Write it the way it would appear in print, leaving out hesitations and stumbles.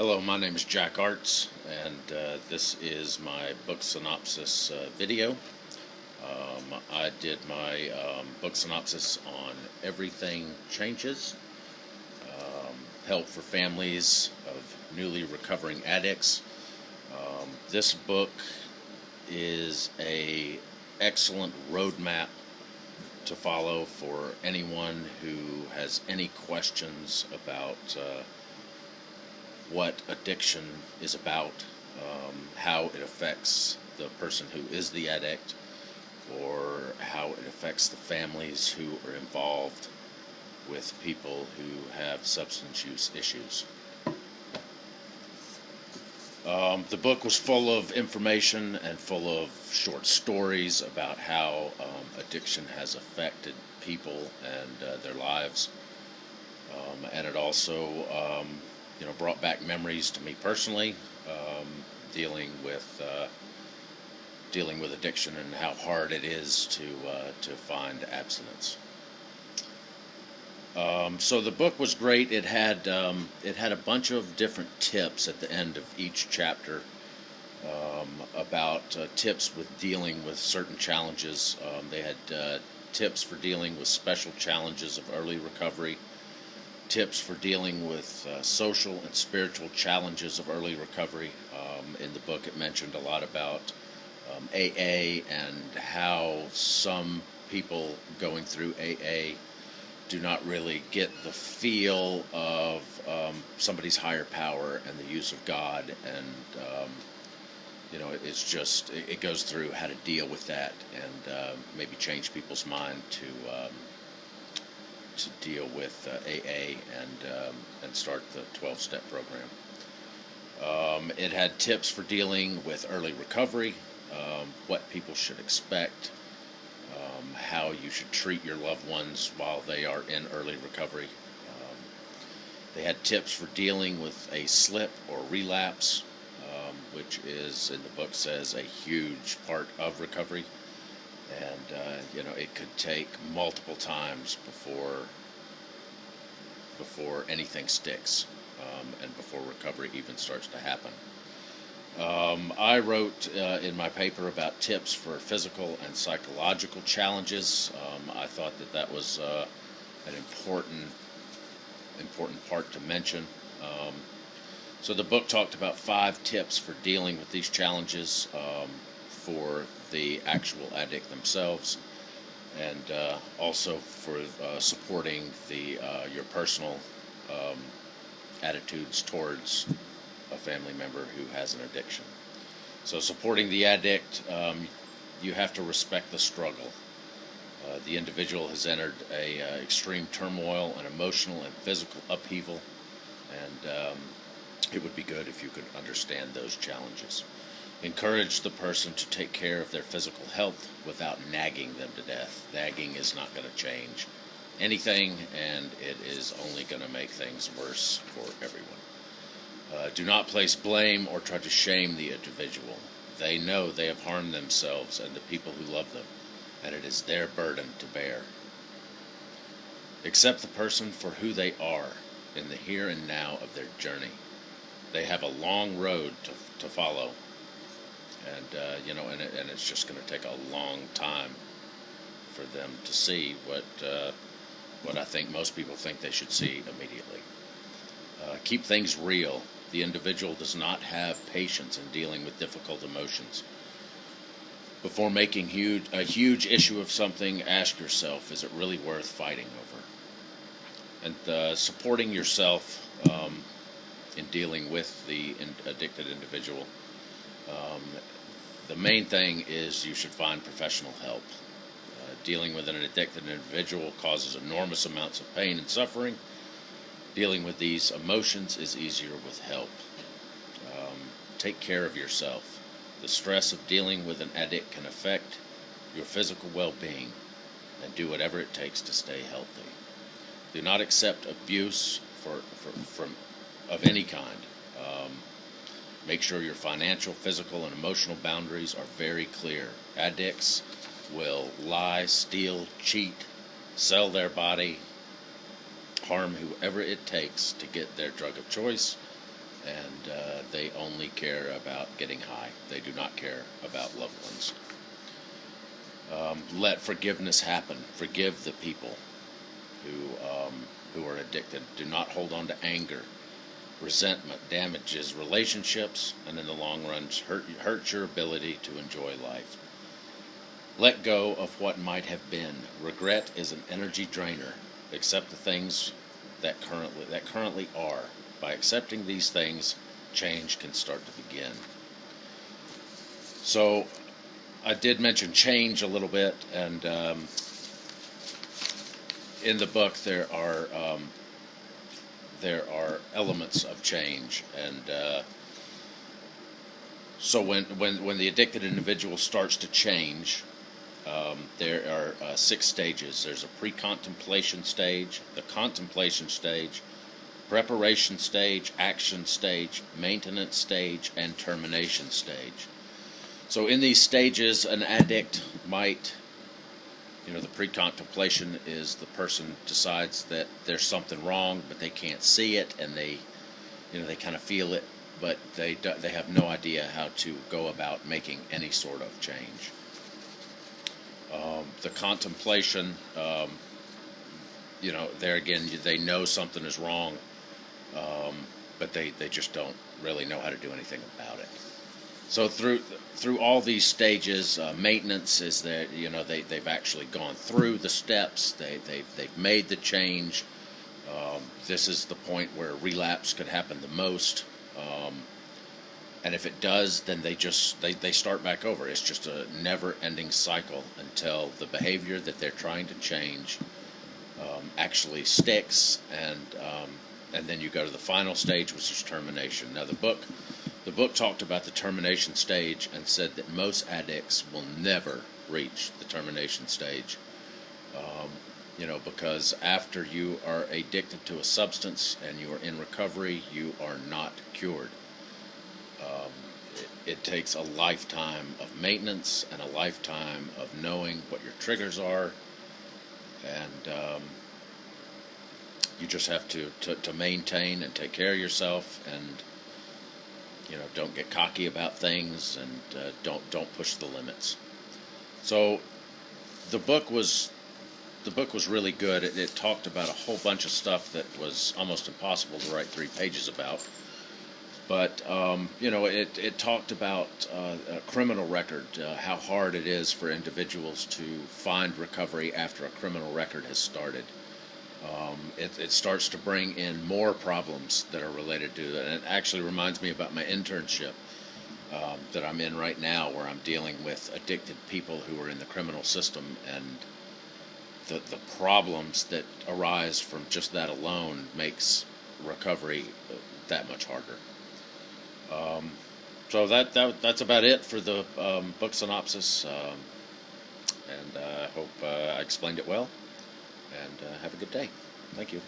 Hello, my name is Jack Aarts, and this is my book synopsis video. I did my book synopsis on Everything Changes, help for families of newly recovering addicts. This book is an excellent roadmap to follow for anyone who has any questions about what addiction is about, how it affects the person who is the addict, or how it affects the families who are involved with people who have substance use issues. The book was full of information and full of short stories about how addiction has affected people and their lives, and it also brought back memories to me personally, dealing with addiction and how hard it is to find abstinence. So the book was great. It had a bunch of different tips at the end of each chapter about tips with dealing with certain challenges. They had tips for dealing with special challenges of early recovery, tips for dealing with social and spiritual challenges of early recovery. In the book, it mentioned a lot about AA and how some people going through AA do not really get the feel of somebody's higher power and the use of God, and it's just it goes through how to deal with that and maybe change people's mind to deal with AA and start the 12-step program. It had tips for dealing with early recovery, what people should expect, how you should treat your loved ones while they are in early recovery. They had tips for dealing with a slip or relapse, which is, in the book says, a huge part of recovery. And it could take multiple times before anything sticks, and before recovery even starts to happen. I wrote in my paper about tips for physical and psychological challenges. I thought that was an important part to mention. So the book talked about 5 tips for dealing with these challenges for the actual addict themselves, and also for supporting your personal attitudes towards a family member who has an addiction. So supporting the addict, you have to respect the struggle. The individual has entered a extreme turmoil and emotional and physical upheaval, and it would be good if you could understand those challenges. Encourage the person to take care of their physical health without nagging them to death. Nagging is not going to change anything, and it is only going to make things worse for everyone. Do not place blame or try to shame the individual. They know they have harmed themselves and the people who love them, and it is their burden to bear. Accept the person for who they are in the here and now of their journey. They have a long road to follow, and it's just going to take a long time for them to see what I think most people think they should see immediately. Keep things real. The individual does not have patience in dealing with difficult emotions. Before making a huge issue of something, ask yourself, is it really worth fighting over? And supporting yourself in dealing with the addicted individual. The main thing is you should find professional help. Dealing with an addicted individual causes enormous amounts of pain and suffering. Dealing with these emotions is easier with help. Take care of yourself. The stress of dealing with an addict can affect your physical well-being, and do whatever it takes to stay healthy. Do not accept abuse of any kind. Make sure your financial, physical, and emotional boundaries are very clear. Addicts will lie, steal, cheat, sell their body, harm whoever it takes to get their drug of choice, and they only care about getting high. They do not care about loved ones. Let forgiveness happen. Forgive the people who are addicted. Do not hold on to anger. Resentment damages relationships, and in the long run hurts your ability to enjoy life. Let go of what might have been. Regret is an energy drainer. Accept the things that currently are. By accepting these things, change can start to begin. So I did mention change a little bit, and in the book there are elements of change, and so when the addicted individual starts to change, there are 6 stages. There's a pre-contemplation stage, the contemplation stage, preparation stage, action stage, maintenance stage, and termination stage. So in these stages, an addict might, the pre-contemplation is the person decides that there's something wrong, but they can't see it, and they kind of feel it, but they have no idea how to go about making any sort of change. The contemplation, there again, they know something is wrong, but they just don't really know how to do anything about it. So through all these stages, maintenance is that they've actually gone through the steps. They've made the change. This is the point where relapse could happen the most. And if it does, then they start back over. It's just a never-ending cycle until the behavior that they're trying to change actually sticks, and then you go to the final stage, which is termination. Now, the book talked about the termination stage and said that most addicts will never reach the termination stage. Because after you are addicted to a substance and you are in recovery, you are not cured. It takes a lifetime of maintenance and a lifetime of knowing what your triggers are, and you just have to maintain and take care of yourself, and don't get cocky about things, and don't push the limits. So the book was really good. It talked about a whole bunch of stuff that was almost impossible to write 3 pages about. But, it talked about a criminal record, how hard it is for individuals to find recovery after a criminal record has started. It starts to bring in more problems that are related to that. And it actually reminds me about my internship that I'm in right now, where I'm dealing with addicted people who are in the criminal system, and the problems that arise from just that alone makes recovery that much harder. So that's about it for the book synopsis, and I hope I explained it well, and have a good day. Thank you.